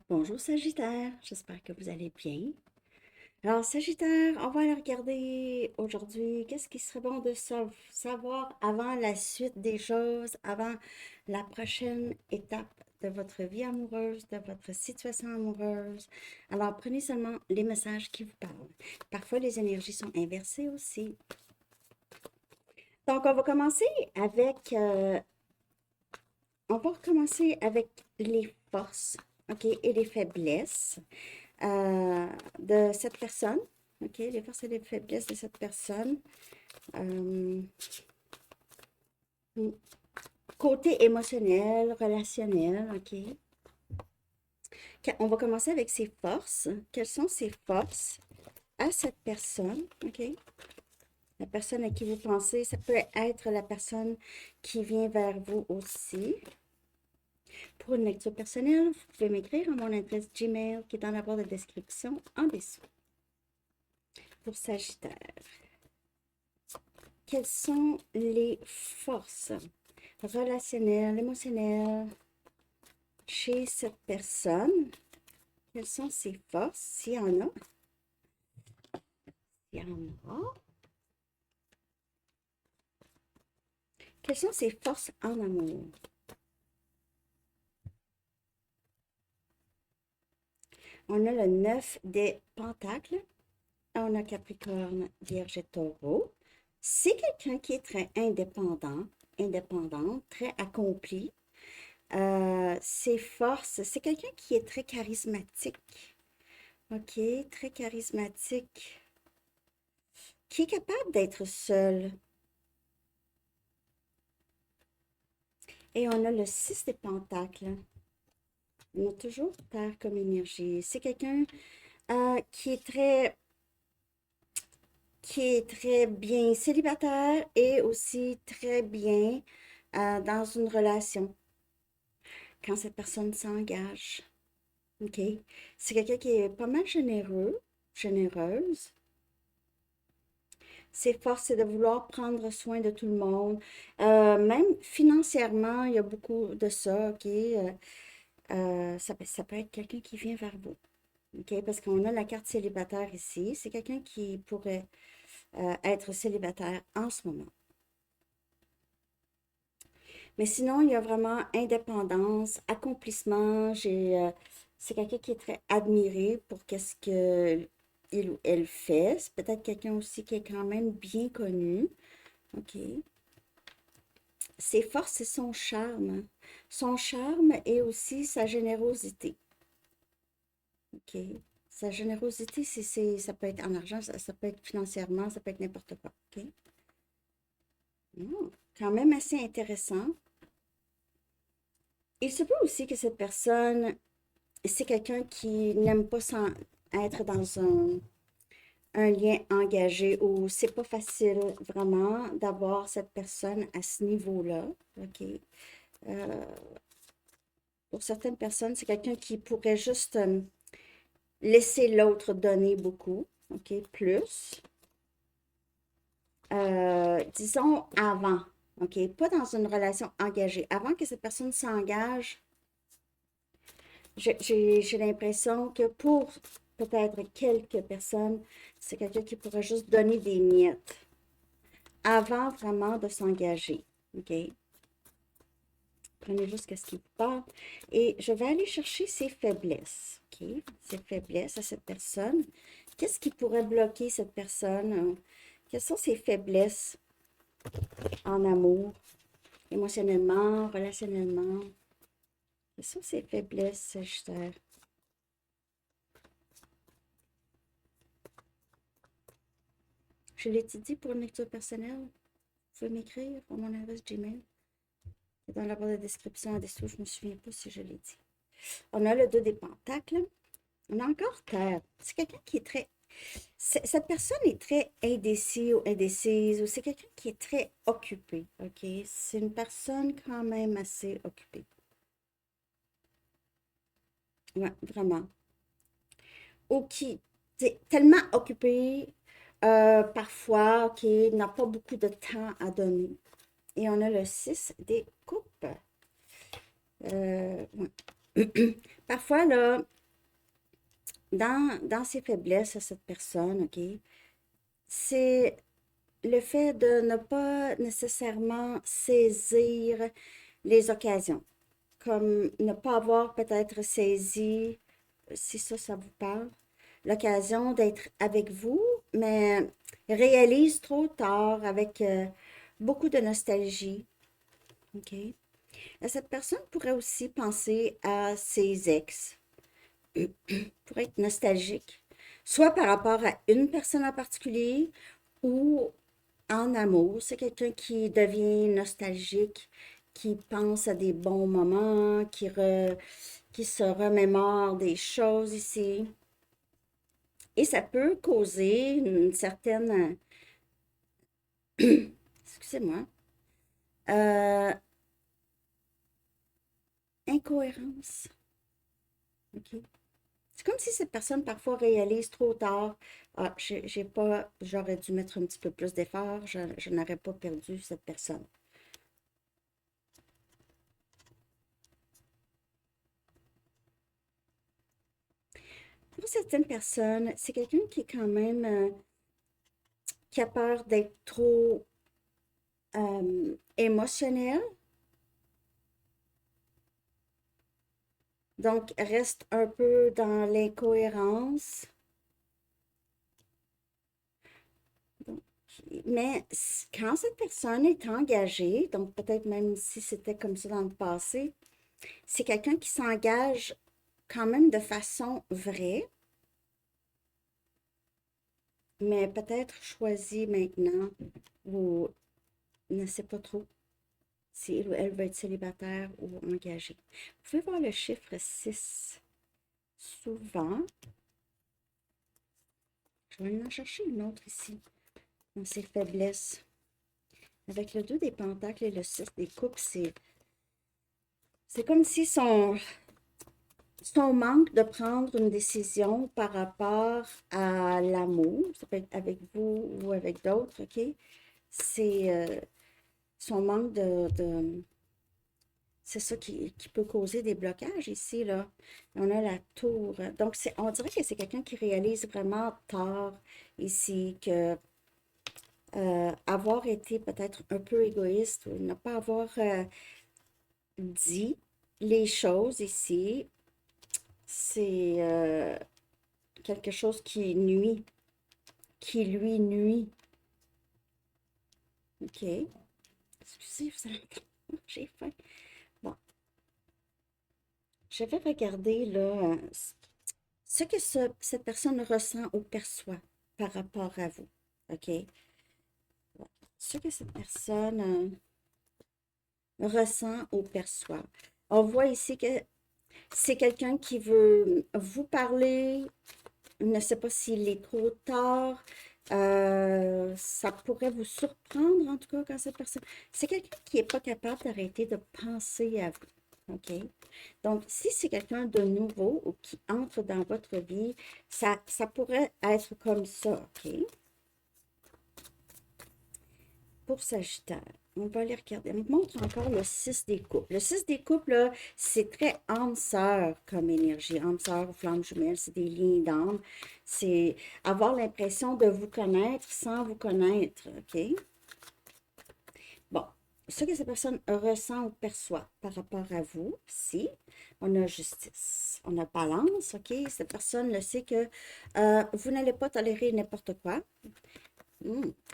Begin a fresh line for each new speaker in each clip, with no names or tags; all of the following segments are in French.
Bonjour Sagittaire, j'espère que vous allez bien. Alors Sagittaire, on va aller regarder aujourd'hui qu'est-ce qui serait bon de savoir avant la suite des choses, avant la prochaine étape de votre vie amoureuse, de votre situation amoureuse. Alors prenez seulement les messages qui vous parlent. Parfois les énergies sont inversées aussi. Donc on va recommencer avec les forces, ok, et les faiblesses. De cette personne. OK, les forces et les faiblesses de cette personne. Euh, Côté émotionnel, relationnel, OK. On va commencer avec ses forces. Quelles sont ses forces à cette personne, OK? La personne à qui vous pensez, ça peut être la personne qui vient vers vous aussi. Pour une lecture personnelle, vous pouvez m'écrire à mon adresse Gmail qui est dans la barre de description en dessous. Pour Sagittaire, quelles sont les forces relationnelles, émotionnelles chez cette personne? Quelles sont ses forces, s'il y en a? S'il y en a. Quelles sont ses forces en amour? On a le 9 des pentacles. On a Capricorne, Vierge et Taureau. C'est quelqu'un qui est très indépendante, très accompli. Ses forces, c'est quelqu'un qui est très charismatique. OK, très charismatique. Qui est capable d'être seul. Et on a le 6 des pentacles. On a toujours terre comme énergie. C'est quelqu'un qui est très bien célibataire et aussi très bien dans une relation quand cette personne s'engage. OK? C'est quelqu'un qui est pas mal généreux, généreuse. Ses forces, c'est de vouloir prendre soin de tout le monde. Même financièrement, il y a beaucoup de ça, OK? Ça peut être quelqu'un qui vient vers vous. OK? Parce qu'on a la carte célibataire ici. C'est quelqu'un qui pourrait être célibataire en ce moment. Mais sinon, il y a vraiment indépendance, accomplissement. C'est quelqu'un qui est très admiré pour qu'est-ce que il ou elle fait. C'est peut-être quelqu'un aussi qui est quand même bien connu. OK. Ses forces, c'est son charme. Son charme et aussi sa générosité. OK. Sa générosité, ça peut être en argent, ça peut être financièrement, ça peut être n'importe quoi. OK. Quand même assez intéressant. Il se peut aussi que cette personne, c'est quelqu'un qui n'aime pas être dans un lien engagé où c'est pas facile vraiment d'avoir cette personne à ce niveau-là. OK. Euh, pour certaines personnes, c'est quelqu'un qui pourrait juste laisser l'autre donner beaucoup. OK. Plus. Disons avant. OK. Pas dans une relation engagée. Avant que cette personne s'engage, j'ai l'impression que pour peut-être quelques personnes, c'est quelqu'un qui pourrait juste donner des miettes avant vraiment de s'engager. OK? Prenez juste ce qui vous parle. Et je vais aller chercher ses faiblesses. OK? Ses faiblesses à cette personne. Qu'est-ce qui pourrait bloquer cette personne? Quelles sont ses faiblesses en amour, émotionnellement, relationnellement? Quelles sont ses faiblesses, Sagittaire? Je l'ai dit pour une lecture personnelle. Vous pouvez m'écrire pour mon adresse Gmail. C'est dans la barre de description en dessous. Je ne me souviens pas si je l'ai dit. On a le 2 des pentacles. On a encore terre. C'est quelqu'un qui est très... Cette personne est très indécis ou indécise, ou c'est quelqu'un qui est très occupé. OK? C'est une personne quand même assez occupée. Ouais, vraiment. Ou qui est tellement occupé, parfois, OK, n'a pas beaucoup de temps à donner. Et on a le 6 des coupes. Ouais. Parfois, là, dans ses faiblesses à cette personne, OK, c'est le fait de ne pas nécessairement saisir les occasions, comme ne pas avoir peut-être saisi, si ça vous parle, l'occasion d'être avec vous, mais réalise trop tard avec beaucoup de nostalgie. OK? Cette personne pourrait aussi penser à ses ex, pour être nostalgique, soit par rapport à une personne en particulier ou en amour. C'est quelqu'un qui devient nostalgique, qui pense à des bons moments, qui se remémore des choses ici. Et ça peut causer une certaine, excusez-moi, euh, incohérence. OK? C'est comme si cette personne parfois réalise trop tard. Ah, j'ai pas, j'aurais dû mettre un petit peu plus d'effort, je n'aurais pas perdu cette personne. Pour certaines personnes, c'est quelqu'un qui est quand même, qui a peur d'être trop émotionnel, donc reste un peu dans l'incohérence. Donc, mais quand cette personne est engagée, donc peut-être même si c'était comme ça dans le passé, c'est quelqu'un qui s'engage quand même de façon vraie, mais peut-être choisi maintenant ou ne sait pas trop si il ou elle va être célibataire ou engagée. Vous pouvez voir le chiffre 6. Souvent, je vais en chercher une autre ici, dans ses faiblesses. Avec le 2 des pentacles et le 6 des coupes, c'est comme si son manque de prendre une décision par rapport à l'amour, ça peut être avec vous ou avec d'autres, OK? C'est son manque c'est ça qui peut causer des blocages ici, là. On a la tour. Donc, on dirait que c'est quelqu'un qui réalise vraiment tard ici que avoir été peut-être un peu égoïste ou ne pas avoir dit les choses ici, c'est quelque chose qui lui nuit. OK. Excusez, vous allez j'ai faim. Bon, je vais regarder là ce que cette personne ressent ou perçoit par rapport à vous. OK? Ce que cette personne ressent ou perçoit. On voit ici que c'est quelqu'un qui veut vous parler. Je ne sais pas s'il est trop tard. Ça pourrait vous surprendre, en tout cas, quand cette personne... C'est quelqu'un qui n'est pas capable d'arrêter de penser à vous. OK? Donc, si c'est quelqu'un de nouveau ou qui entre dans votre vie, ça pourrait être comme ça. OK? Pour Sagittaire, on va aller regarder. On montre encore le 6 des couples. Le 6 des couples, là, c'est très âme-sœur comme énergie. Âme-sœur ou flamme jumelle, c'est des liens d'âme. C'est avoir l'impression de vous connaître sans vous connaître. OK? Bon, ce que cette personne ressent ou perçoit par rapport à vous, si on a justice, on a balance, OK? Cette personne le sait que vous n'allez pas tolérer n'importe quoi.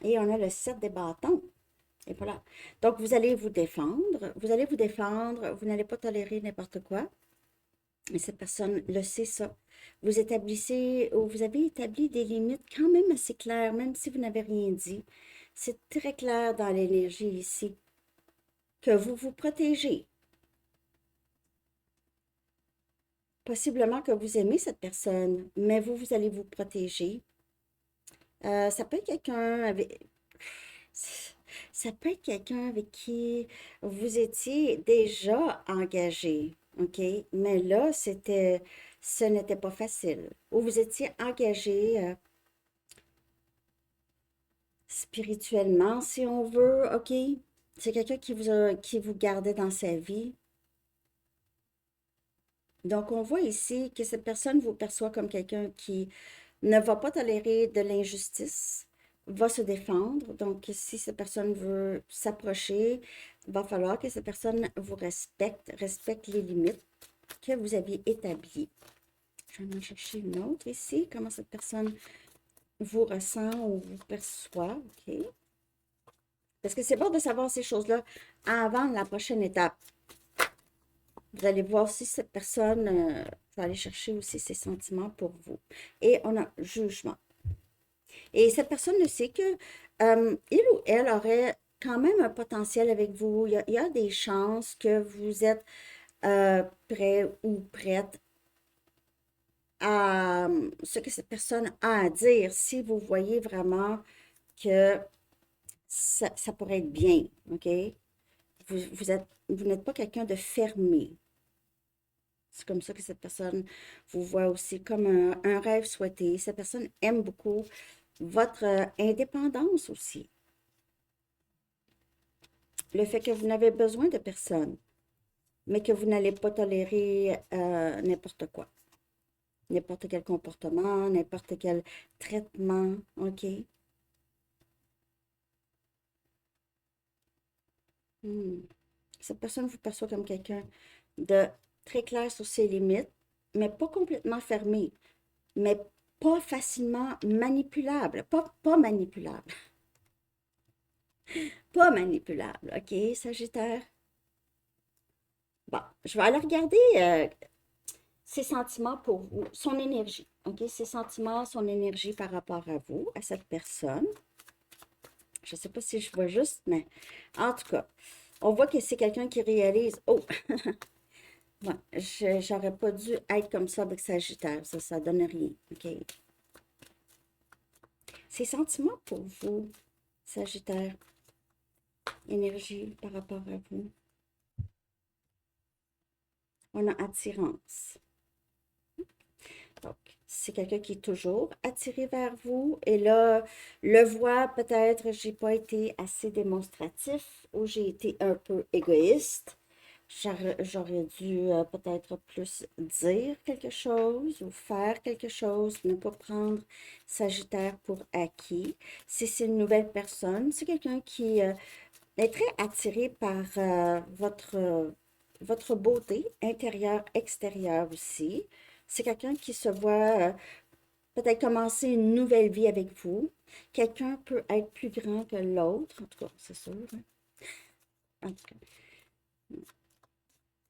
Et on a le 7 des bâtons. Et voilà. Donc, vous allez vous défendre. Vous allez vous défendre. Vous n'allez pas tolérer n'importe quoi. Et cette personne le sait ça. Vous établissez ou vous avez établi des limites quand même assez claires, même si vous n'avez rien dit. C'est très clair dans l'énergie ici que vous vous protégez. Possiblement que vous aimez cette personne, mais vous allez vous protéger. Ça peut être quelqu'un avec... Ça peut être quelqu'un avec qui vous étiez déjà engagé, OK? Mais là, ce n'était pas facile. Ou vous étiez engagé spirituellement, si on veut, OK? C'est quelqu'un qui vous gardait dans sa vie. Donc, on voit ici que cette personne vous perçoit comme quelqu'un qui ne va pas tolérer de l'injustice, va se défendre. Donc, si cette personne veut s'approcher, il va falloir que cette personne vous respecte les limites que vous aviez établies. Je vais en chercher une autre ici. Comment cette personne vous ressent ou vous perçoit. OK? Parce que c'est bon de savoir ces choses-là avant la prochaine étape. Vous allez voir si cette personne va aller chercher aussi ses sentiments pour vous. Et on a jugement. Et cette personne ne sait que il ou elle aurait quand même un potentiel avec vous. Il y a des chances que vous êtes prêt ou prête à ce que cette personne a à dire si vous voyez vraiment que ça pourrait être bien, OK? Vous n'êtes pas quelqu'un de fermé. C'est comme ça que cette personne vous voit aussi comme un rêve souhaité. Cette personne aime beaucoup votre indépendance aussi. Le fait que vous n'avez besoin de personne, mais que vous n'allez pas tolérer n'importe quoi. N'importe quel comportement, n'importe quel traitement, OK? Hmm. Cette personne vous perçoit comme quelqu'un de très clair sur ses limites, mais pas complètement fermé, mais pas facilement manipulable. Pas manipulable. Pas manipulable, OK, Sagittaire? Bon, je vais aller regarder ses sentiments pour vous, son énergie, OK? Ses sentiments, son énergie par rapport à vous, à cette personne. Je ne sais pas si je vois juste, mais en tout cas, on voit que c'est quelqu'un qui réalise, oh, ouais, j'aurais pas dû être comme ça avec Sagittaire, ça donne rien, OK? Ses sentiments pour vous, Sagittaire, énergie par rapport à vous. On a attirance. Donc, c'est quelqu'un qui est toujours attiré vers vous. Et là, le voit peut-être, j'ai pas été assez démonstratif ou j'ai été un peu égoïste. J'aurais dû peut-être plus dire quelque chose ou faire quelque chose, ne pas prendre Sagittaire pour acquis. Si c'est une nouvelle personne, c'est quelqu'un qui est très attiré par votre beauté intérieure, extérieure aussi. C'est quelqu'un qui se voit peut-être commencer une nouvelle vie avec vous. Quelqu'un peut être plus grand que l'autre, en tout cas, c'est sûr, hein. En tout cas,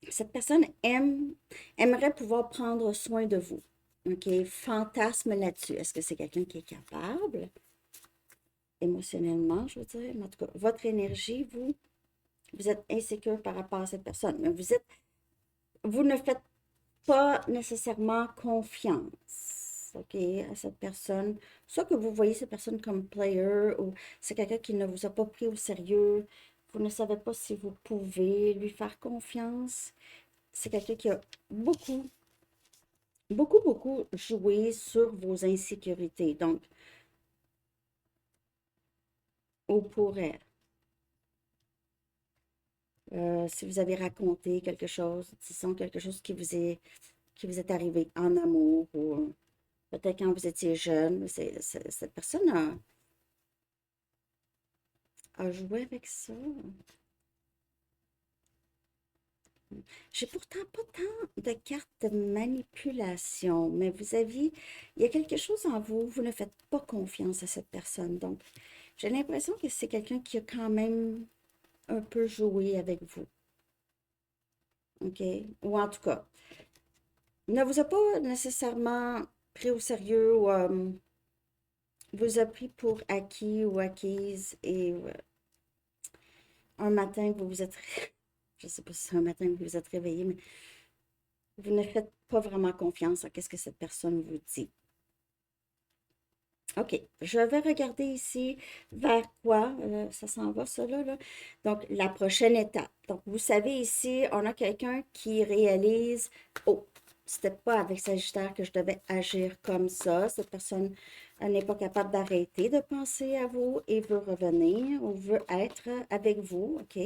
cette personne aimerait pouvoir prendre soin de vous. OK? Fantasme là-dessus. Est-ce que c'est quelqu'un qui est capable? Émotionnellement, je veux dire. Mais en tout cas, votre énergie, vous êtes insécure par rapport à cette personne. Mais vous ne faites pas nécessairement confiance, OK, à cette personne. Soit que vous voyez cette personne comme player ou c'est quelqu'un qui ne vous a pas pris au sérieux. Vous ne savez pas si vous pouvez lui faire confiance. C'est quelqu'un qui a beaucoup, beaucoup joué sur vos insécurités. Donc, ou pourrait. Si vous avez raconté quelque chose, disons quelque chose qui vous est arrivé en amour ou peut-être quand vous étiez jeune, cette personne a joué avec ça. J'ai pourtant pas tant de cartes de manipulation, mais il y a quelque chose en vous, vous ne faites pas confiance à cette personne. Donc, j'ai l'impression que c'est quelqu'un qui a quand même un peu joué avec vous. OK? Ou en tout cas, ne vous a pas nécessairement pris au sérieux ou vous a pris pour acquis ou acquise et un matin, vous vous êtes, je sais pas si c'est un matin que vous vous êtes réveillé, mais vous ne faites pas vraiment confiance à ce que cette personne vous dit. OK, je vais regarder ici vers quoi ça s'en va, ça là. Donc, la prochaine étape. Donc, vous savez ici, on a quelqu'un qui réalise, oh, c'était pas avec Sagittaire que je devais agir comme ça. Cette personne n'est pas capable d'arrêter de penser à vous et veut revenir ou veut être avec vous, OK?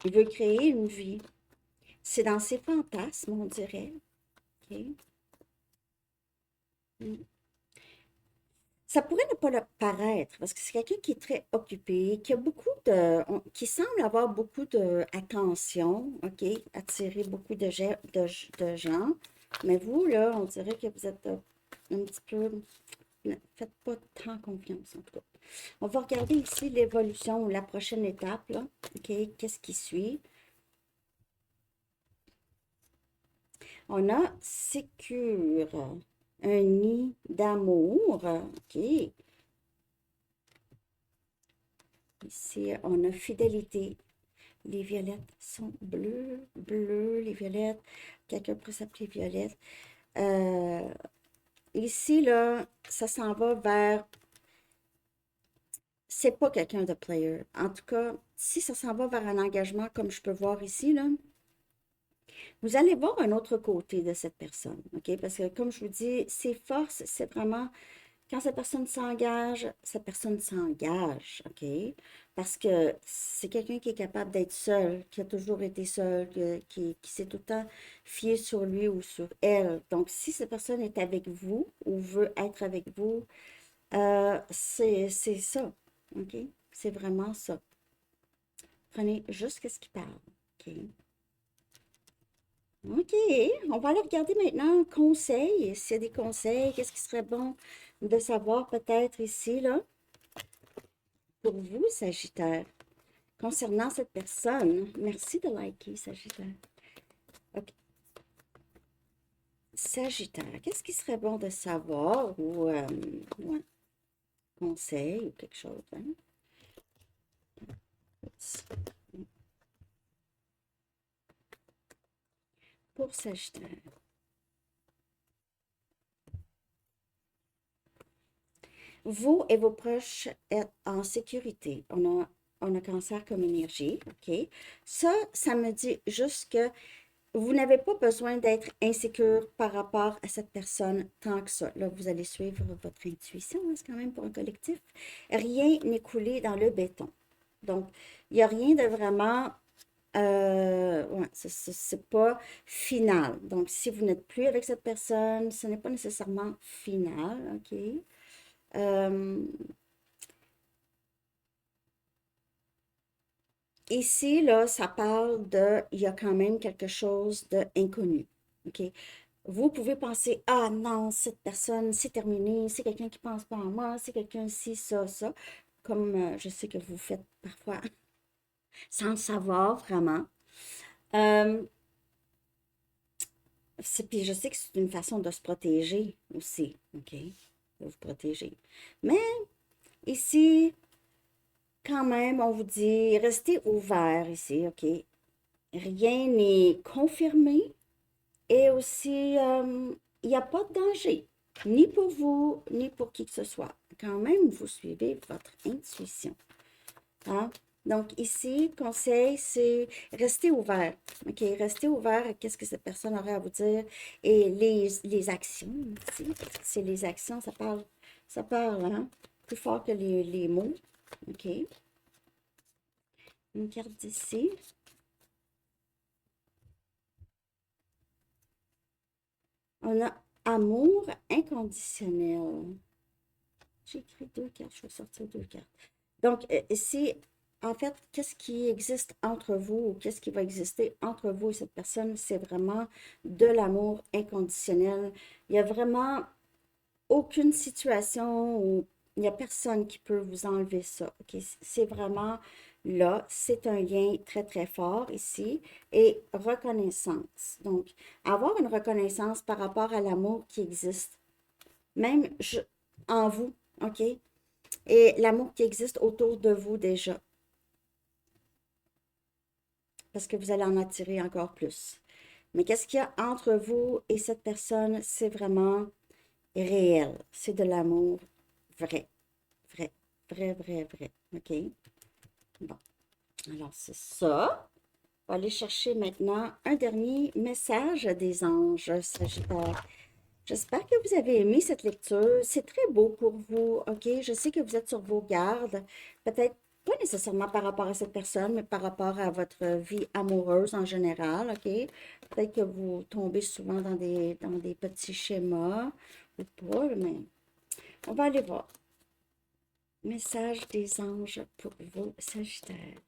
Il veut créer une vie. C'est dans ses fantasmes, on dirait. OK? Mm. Ça pourrait ne pas le paraître parce que c'est quelqu'un qui est très occupé, qui a beaucoup qui semble avoir beaucoup d'attention, OK? Attirer beaucoup de gens. Mais vous, là, on dirait que vous êtes un petit peu. Ne faites pas tant confiance, en tout cas. On va regarder ici l'évolution ou la prochaine étape, là. OK? Qu'est-ce qui suit? On a sécure, un nid d'amour. OK. Ici, on a fidélité. Les violettes sont bleues, bleues, les violettes. Quelqu'un pourrait s'appeler Violette. Euh, Ici, là, ça s'en va vers. C'est pas quelqu'un de player. En tout cas, si ça s'en va vers un engagement, comme je peux voir ici, là, vous allez voir un autre côté de cette personne. OK? Parce que, comme je vous dis, ses forces, c'est vraiment quand cette personne s'engage, OK? Parce que c'est quelqu'un qui est capable d'être seul, qui a toujours été seul, qui s'est tout le temps fié sur lui ou sur elle. Donc, si cette personne est avec vous ou veut être avec vous, c'est ça, OK? C'est vraiment ça. Prenez juste ce qui parle, OK? OK, on va aller regarder maintenant conseils. S'il y a des conseils, qu'est-ce qui serait bon de savoir peut-être ici, là? Pour vous, Sagittaire, concernant cette personne, merci de liker, Sagittaire. OK. Sagittaire, qu'est-ce qui serait bon de savoir ou ouais, conseil ou quelque chose, hein? Pour Sagittaire. Vous et vos proches êtes en sécurité. On a cancer comme énergie, OK? Ça me dit juste que vous n'avez pas besoin d'être insécure par rapport à cette personne tant que ça. Là, vous allez suivre votre intuition, hein, c'est quand même pour un collectif. Rien n'est coulé dans le béton. Donc, il n'y a rien de vraiment. Ouais, c'est pas final. Donc, si vous n'êtes plus avec cette personne, ce n'est pas nécessairement final, OK? Euh, Ici, là, ça parle de, il y a quand même quelque chose d'inconnu. OK? Vous pouvez penser, ah non, cette personne, c'est terminé, c'est quelqu'un qui pense pas en moi, c'est quelqu'un ci, ça, comme je sais que vous faites parfois sans le savoir vraiment. Euh, Puis je sais que c'est une façon de se protéger aussi, OK? De vous protéger. Mais ici, quand même, on vous dit, restez ouvert ici, OK? Rien n'est confirmé et aussi, il n'y a pas de danger, ni pour vous, ni pour qui que ce soit. Quand même, vous suivez votre intuition. Hein? Donc ici, conseil, c'est rester ouvert. OK, rester ouvert à qu'est-ce que cette personne aurait à vous dire. Et les actions, ici, c'est les actions, ça parle, hein? Plus fort que les mots. OK. Une carte d'ici. On a amour inconditionnel. J'ai écrit deux cartes, je vais sortir deux cartes. Donc, ici, en fait, qu'est-ce qui existe entre vous ou qu'est-ce qui va exister entre vous et cette personne, c'est vraiment de l'amour inconditionnel. Il n'y a vraiment aucune situation où il n'y a personne qui peut vous enlever ça. OK? C'est vraiment là, c'est un lien très, très fort ici. Et reconnaissance. Donc, avoir une reconnaissance par rapport à l'amour qui existe, même en vous, OK? Et l'amour qui existe autour de vous déjà, parce que vous allez en attirer encore plus. Mais qu'est-ce qu'il y a entre vous et cette personne? C'est vraiment réel. C'est de l'amour vrai, vrai, vrai, vrai, vrai. OK? Bon, alors c'est ça. On va aller chercher maintenant un dernier message des anges, Sagittaire. J'espère que vous avez aimé cette lecture. C'est très beau pour vous, OK? Je sais que vous êtes sur vos gardes. Peut-être Pas nécessairement par rapport à cette personne, mais par rapport à votre vie amoureuse en général, OK? Peut-être que vous tombez souvent dans des petits schémas ou pas, mais on va aller voir. Message des anges pour vous, Sagittaire.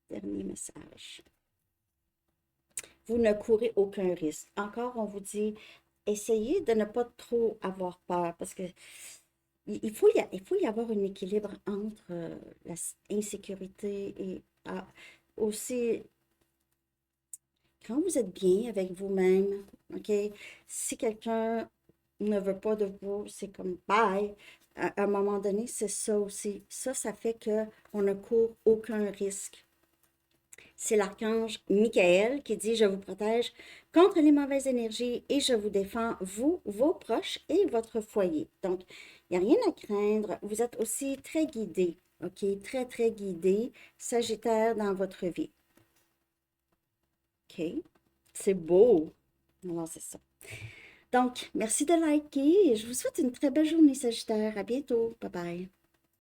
Dernier message. Vous ne courez aucun risque. Encore, on vous dit, essayez de ne pas trop avoir peur parce que il faut y avoir un équilibre entre l'insécurité et aussi quand vous êtes bien avec vous-même, OK? Si quelqu'un ne veut pas de vous, c'est comme bye. À un moment donné, c'est ça aussi. Ça fait que on ne court aucun risque. C'est l'archange Michael qui dit, je vous protège contre les mauvaises énergies et je vous défends, vous, vos proches et votre foyer. Donc, il n'y a rien à craindre. Vous êtes aussi très guidé, OK? Très, très guidé, Sagittaire dans votre vie. OK? C'est beau. Alors, c'est ça. Donc, merci de liker et je vous souhaite une très belle journée, Sagittaire. À bientôt. Bye bye.